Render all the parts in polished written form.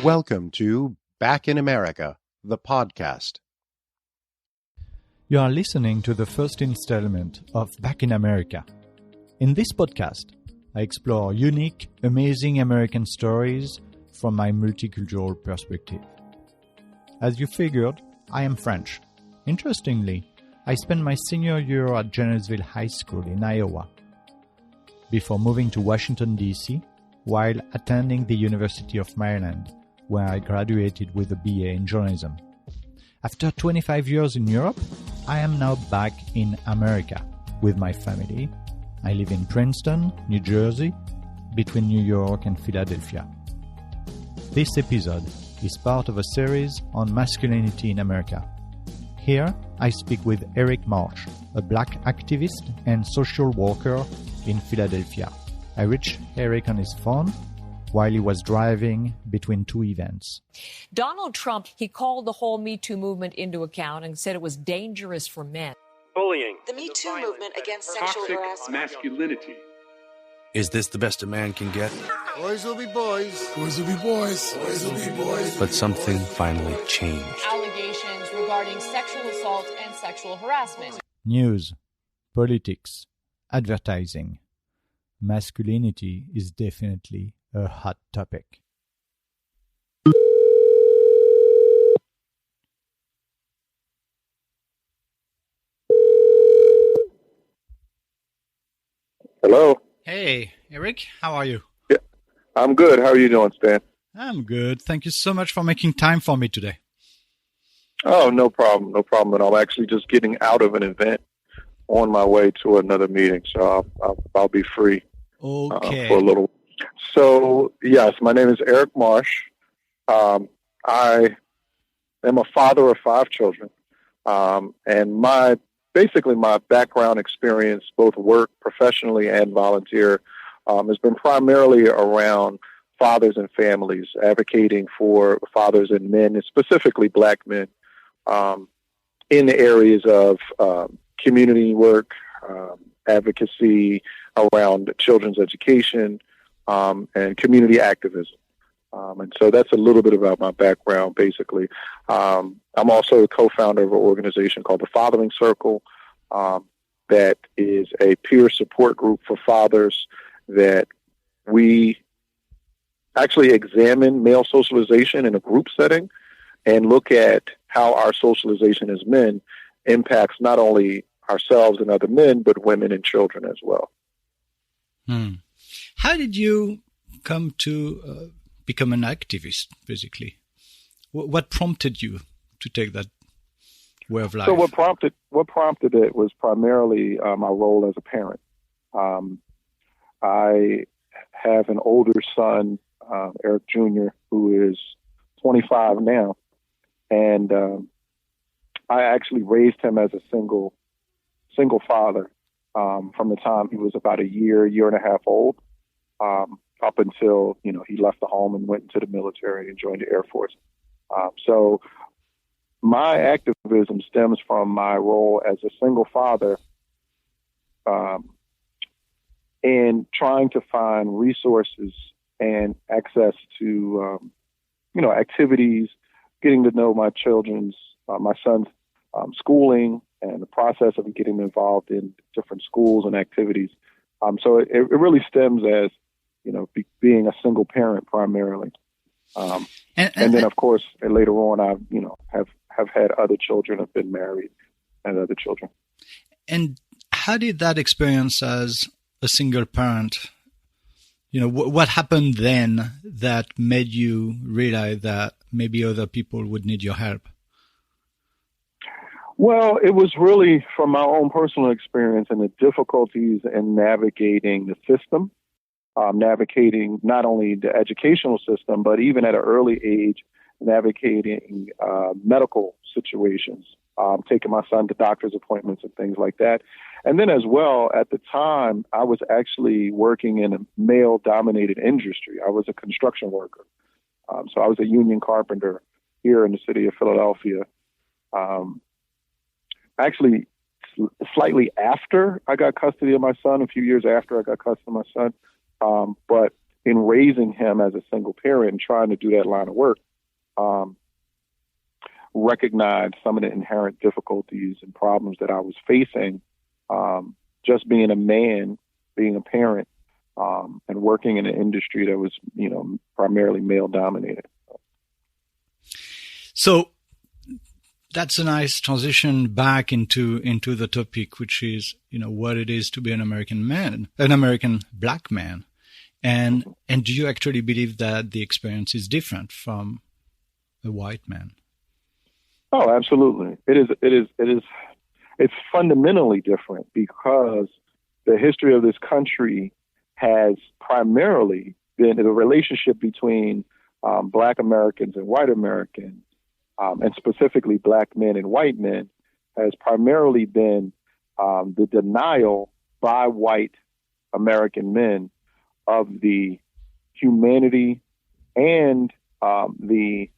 Welcome to Back in America, the podcast. You are listening to the first installment of Back in America. In this podcast, I explore unique, amazing American stories from my multicultural perspective. As you figured, I am French. Interestingly, I spent my senior year at Jonesville High School in Iowa before moving to Washington, D.C., while attending the University of Maryland, where I graduated with a BA in journalism. After 25 years in Europe, I am now back in America with my family. I live in Princeton, New Jersey, between New York and Philadelphia. This episode is part of a series on masculinity in America. Here, I speak with Eric Marsh, a black activist and social worker in Philadelphia. I reached Eric on his phone while he was driving between two events. Donald Trump, he called the whole Me Too movement into account and said it was dangerous for men. Bullying. The Me Too movement against sexual harassment. Masculinity. Is this the best a man can get? Boys will be boys. Boys will be boys. Boys will be boys. But something finally changed. Allegations regarding sexual assault and sexual harassment. News, politics, advertising. Masculinity is definitely a hot topic. Hello. Hey, Eric, how are you? Yeah, I'm good. How are you doing, Stan? I'm good. Thank you so much for making time for me today. Oh, no problem. No problem at all. I'm actually just getting out of an event on my way to another meeting, so I'll be free for a little. So, yes, my name is Eric Marsh. I am a father of 5 children, and my background experience, both work professionally and volunteer, has been primarily around fathers and families, advocating for fathers and men, and specifically black men, in the areas of community work, advocacy around children's education, and community activism. And so that's a little bit about my background, basically. I'm also a co-founder of an organization called the Fathering Circle, that is a peer support group for fathers that we actually examine male socialization in a group setting and look at how our socialization as men impacts not only ourselves and other men, but women and children as well. How did you come to become an activist, basically? What prompted you to take that way of life? So what prompted it was primarily my role as a parent. I have an older son, Eric Jr., who is 25 now, and I actually raised him as a single father from the time he was about a year and a half old, up until he left the home and went into the military and joined the Air Force. So my activism stems from my role as a single father, and trying to find resources and access to activities, getting to know my son's schooling, and the process of getting them involved in different schools and activities. So it really stems as being a single parent primarily. And then, of course, later on, I have had other children, have been married, and other children. And how did that experience as a single parent, what happened then that made you realize that maybe other people would need your help? Well, it was really from my own personal experience and the difficulties in navigating the system, navigating not only the educational system, but even at an early age, navigating medical situations, taking my son to doctor's appointments and things like that. And then as well, at the time, I was actually working in a male-dominated industry. I was a construction worker. So I was a union carpenter here in the city of Philadelphia. Actually, slightly after I got custody of my son, a few years after I got custody of my son. But in raising him as a single parent and trying to do that line of work, recognized some of the inherent difficulties and problems that I was facing, just being a man, being a parent, and working in an industry that was, primarily male dominated. So that's a nice transition back into the topic, which is, what it is to be an American man, an American black man. And do you actually believe that the experience is different from a white man? Oh, absolutely. It's fundamentally different because the history of this country has primarily been the relationship between Black Americans and white Americans, and specifically Black men and white men, has primarily been the denial by white American men of the humanity and the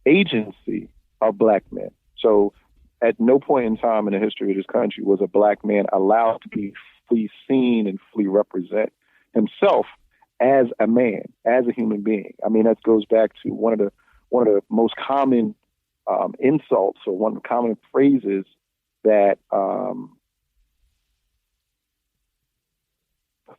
agency of Black men. So at no point in time in the history of this country was a Black man allowed to be fully seen and fully represent himself as a man, as a human being. I mean, that goes back to one of the most common insults, or one of the common phrases that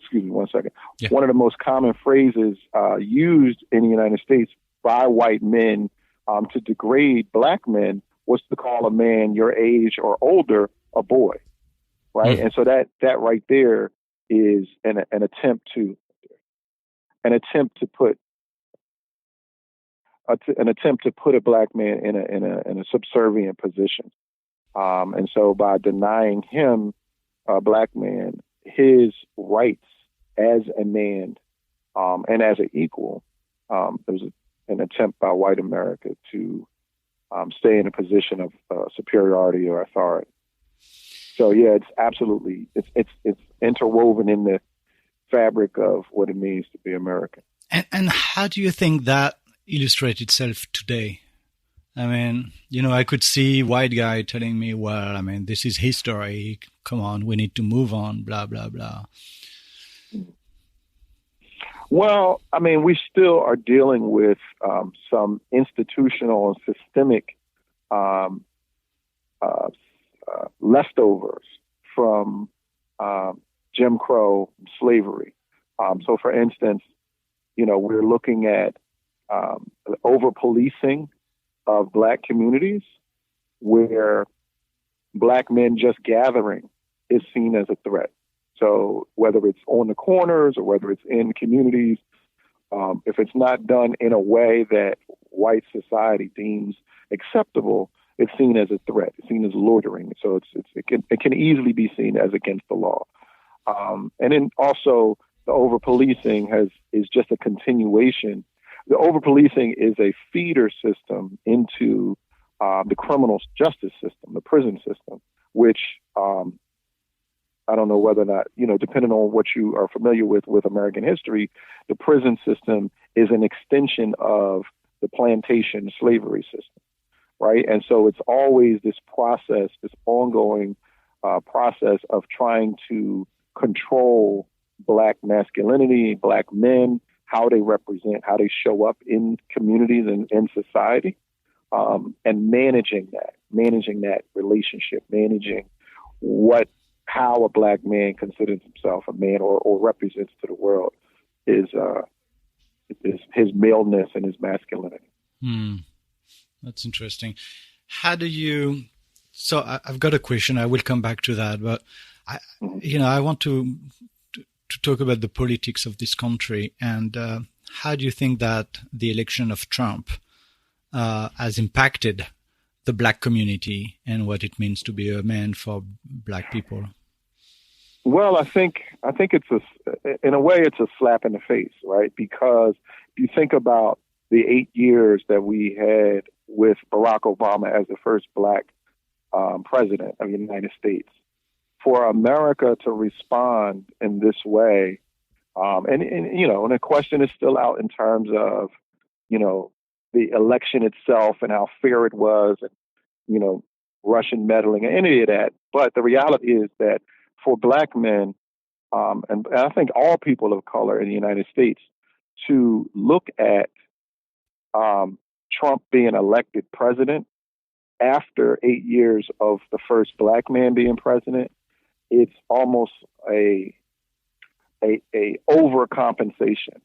excuse me one second. Yeah. One of the most common phrases used in the United States by white men to degrade Black men was to call a man your age or older a boy, right? And so that right there is an attempt to put a Black man in a subservient position, and so by denying him, a Black man, his rights as a man and as an equal, there was an attempt by white America to stay in a position of superiority or authority. So yeah, it's absolutely it's interwoven in the fabric of what it means to be American. And how do you think that illustrates itself today? I mean, I could see white guy telling me, well, I mean, this is history. Come on, we need to move on, blah, blah, blah. Well, I mean, we still are dealing with some institutional and systemic leftovers from Jim Crow slavery. So, for instance, we're looking at over-policing of Black communities, where Black men just gathering is seen as a threat. So whether it's on the corners or whether it's in communities, if it's not done in a way that white society deems acceptable, it's seen as a threat. It's seen as loitering. So it can easily be seen as against the law. And then also the over-policing is just a continuation. The over-policing is a feeder system into the criminal justice system, the prison system, which I don't know whether or not, depending on what you are familiar with American history, the prison system is an extension of the plantation slavery system, right? And so it's always this process, this ongoing process of trying to control Black masculinity, Black men, how they represent, how they show up in communities and in society, and managing that relationship, managing how a Black man considers himself a man or represents to the world is his maleness and his masculinity. That's interesting. How do you? So I've got a question. I will come back to that, but I want to talk about the politics of this country, and how do you think that the election of Trump has impacted the Black community and what it means to be a man for Black people? Well, I think it's in a way it's a slap in the face, right? Because if you think about the 8 years that we had with Barack Obama as the first Black president of the United States, for America to respond in this way, and the question is still out in terms of, the election itself and how fair it was, and, Russian meddling and any of that. But the reality is that for Black men, and I think all people of color in the United States, to look at Trump being elected president after 8 years of the first black man being president, it's almost a overcompensation,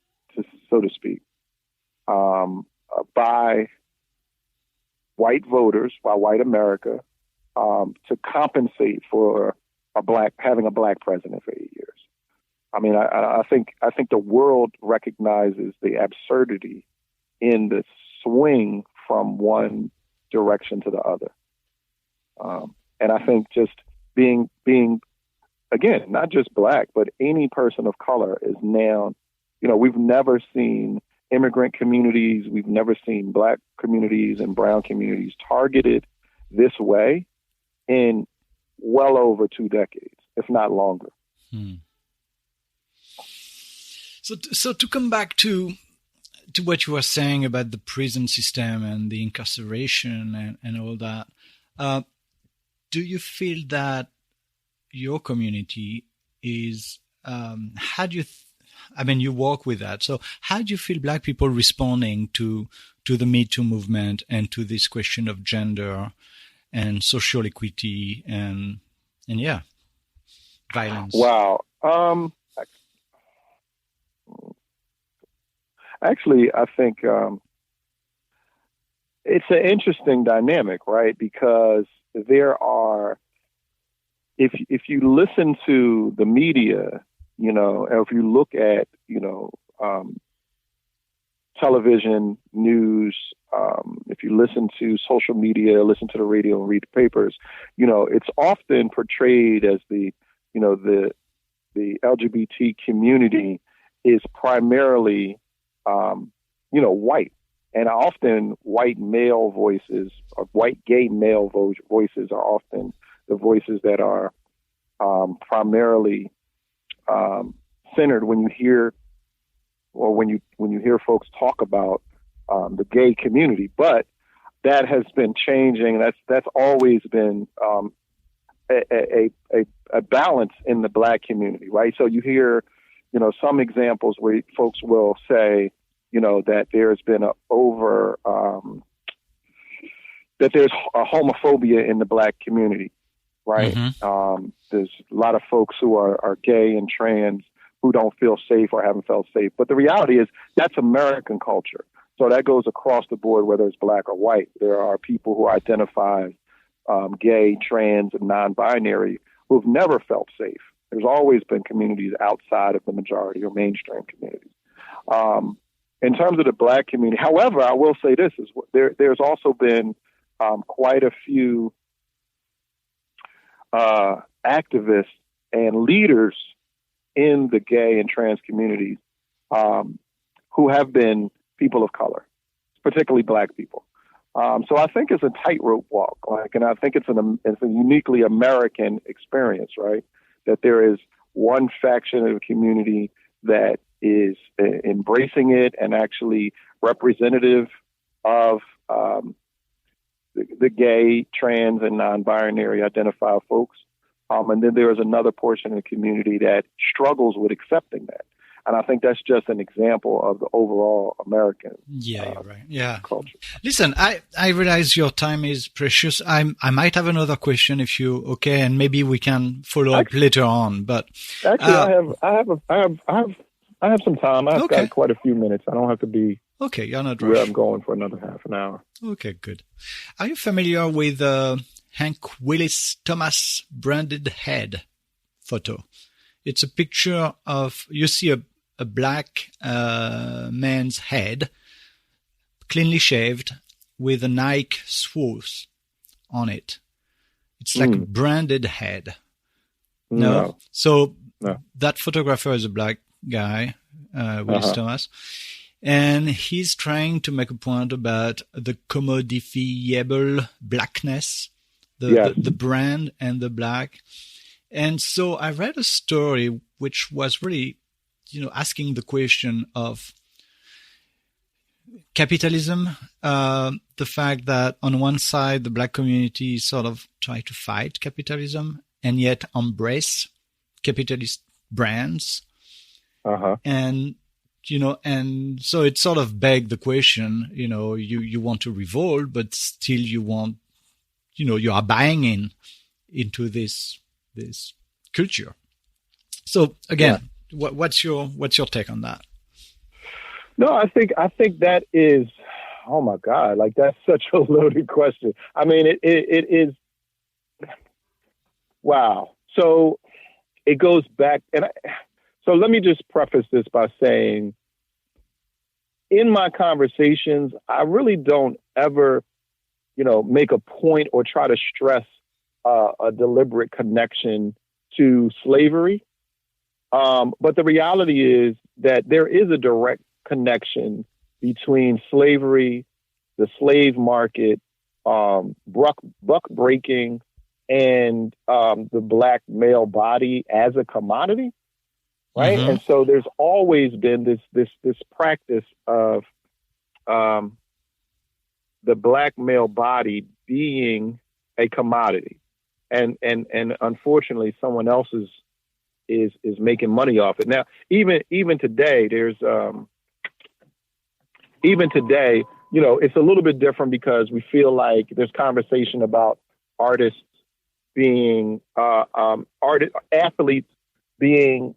so to speak, by white voters, by white America, to compensate for having a black president for 8 years. I mean, I think the world recognizes the absurdity in the swing from one direction to the other. And I think just being again, not just black, but any person of color is now, we've never seen immigrant communities, we've never seen black communities and brown communities targeted this way in well over 2 decades, if not longer. So to come back to what you were saying about the prison system and the incarceration and all that, do you feel that your community is, you work with that. So how do you feel black people responding to the Me Too movement and to this question of gender and social equity and violence? Wow. Actually, I think it's an interesting dynamic, right? Because there are, if you listen to the media, or if you look at, television, news, if you listen to social media, listen to the radio and read the papers, it's often portrayed as the LGBT community is primarily, white. And often white male voices or white gay male voices are often the voices that are primarily centered when you hear folks talk about the gay community. But that has been changing. That's always been a balance in the black community, right? So you hear, some examples where folks will say, that there's been that there's a homophobia in the black community, right? Mm-hmm. There's a lot of folks who are gay and trans who don't feel safe or haven't felt safe. But the reality is that's American culture. So that goes across the board, whether it's black or white. There are people who identify gay, trans, and non-binary who've never felt safe. There's always been communities outside of the majority or mainstream communities. In terms of the black community, however, I will say this, is there's also been quite a few activists and leaders in the gay and trans communities who have been people of color, particularly black people. So I think it's a tightrope walk, and I think it's a uniquely American experience, right? That there is one faction of the community that is embracing it and actually representative of the gay, trans, and non-binary identified folks. And then there is another portion of the community that struggles with accepting that. And I think that's just an example of the overall American you're right. culture. Listen, I realize your time is precious. I might have another question if you okay, and maybe we can follow up later on. But actually, I have some time. I've got quite a few minutes. I don't have to be you're not where I'm going for another half an hour. Okay, good. Are you familiar with Hank Willis Thomas branded head photo? It's a picture of, you see a black man's head, cleanly shaved, with a Nike swoosh on it. It's like a branded head. No. So that photographer is a black guy, Willis Thomas, and he's trying to make a point about the commodifiable blackness, the brand and the black. And so I read a story which was really, asking the question of capitalism, the fact that on one side, the black community sort of try to fight capitalism and yet embrace capitalist brands. And, and so it sort of begged the question, you want to revolt, but still you want, you are buying into this culture. So again, what's your take on that? No, I think that is, oh my God, like that's such a loaded question. I mean, it is, wow. So it goes back, so let me just preface this by saying, in my conversations, I really don't ever, make a point or try to stress a deliberate connection to slavery. But the reality is that there is a direct connection between slavery, the slave market, buck breaking, and the black male body as a commodity, right? Mm-hmm. And so there's always been this practice of the black male body being a commodity, and unfortunately, someone else is making money off it. Now, even today, there's it's a little bit different because we feel like there's conversation about artists being athletes being,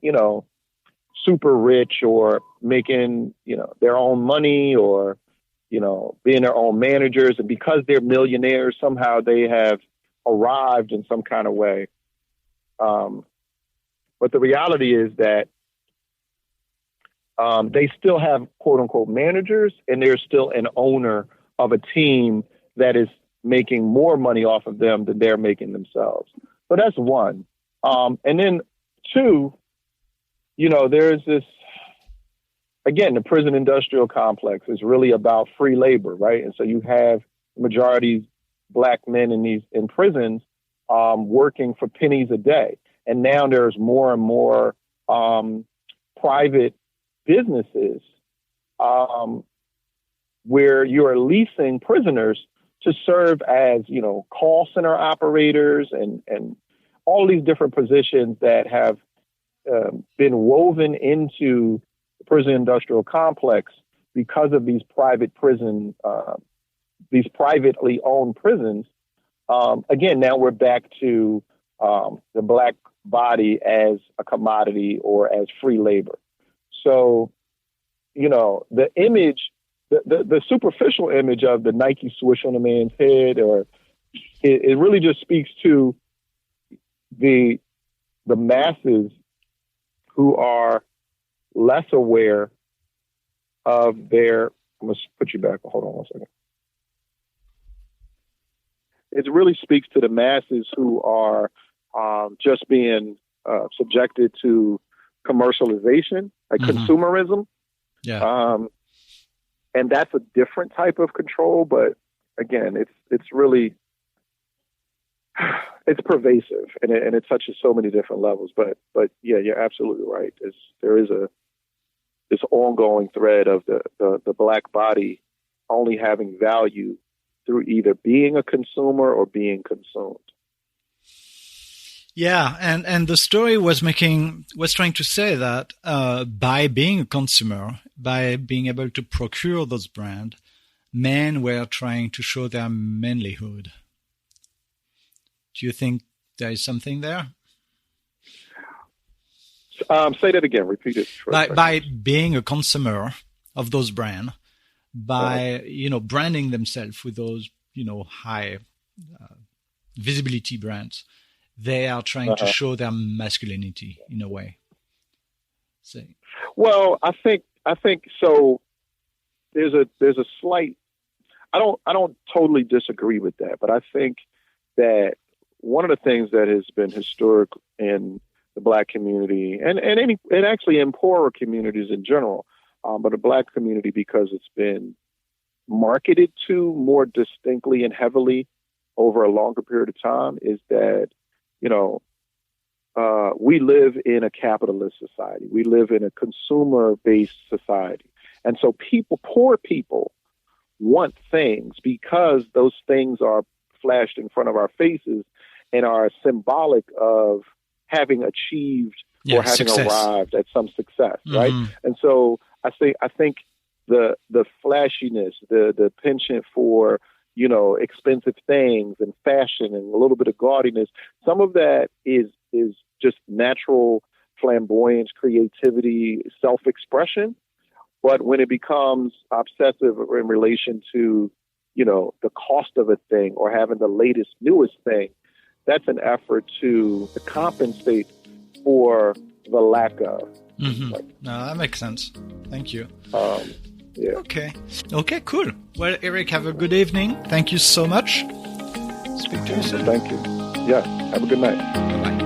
super rich or making, their own money or, being their own managers. And because they're millionaires, somehow they have arrived in some kind of way. But the reality is that they still have quote unquote managers, and there's still an owner of a team that is making more money off of them than they're making themselves. So that's one. And then two, there's this, again, the prison industrial complex is really about free labor, right? And so you have majority black men in prisons working for pennies a day. And now there's more and more private businesses where you're leasing prisoners to serve as, call center operators and all these different positions that have been woven into the prison industrial complex because of these private prison, these privately owned prisons. Again, now we're back to the black body as a commodity or as free labor. So, the image, the superficial image of the Nike swoosh on a man's head, or it really just speaks to the masses who are less aware of their, I'm going to put you back. Hold on one second. It really speaks to the masses who are just being subjected to commercialization, like consumerism. Yeah. And that's a different type of control, but again, it's really, it's pervasive and it touches so many different levels. But yeah, you're absolutely right. There is this ongoing thread of the black body only having value through either being a consumer or being consumed. Yeah, and the story was trying to say that by being a consumer, by being able to procure those brands, men were trying to show their manlyhood. Do you think there is something there? Say that again. Repeat it. By being a consumer of those brands, by branding themselves with those high visibility brands, they are trying to show their masculinity in a way. Well, I think so. There's a slight. I don't totally disagree with that, but I think that one of the things that has been historic in the black community and actually in poorer communities in general, but the black community, because it's been marketed to more distinctly and heavily over a longer period of time, is that we live in a capitalist society. We live in a consumer-based society. And so poor people want things because those things are flashed in front of our faces and are symbolic of having achieved or having arrived at some success, right? And so I think the flashiness, the penchant for, you know, expensive things and fashion and a little bit of gaudiness, some of that is just natural flamboyance, creativity, self-expression. But when it becomes obsessive in relation to, you know, the cost of a thing or having the latest, newest thing, that's an effort to compensate for the lack of. Mm-hmm. No, that makes sense. Thank you. Yeah. Okay, cool. Well, Eric, have a good evening. Thank you so much. Speak to you soon. Thank you. Yeah, have a good night. Bye-bye.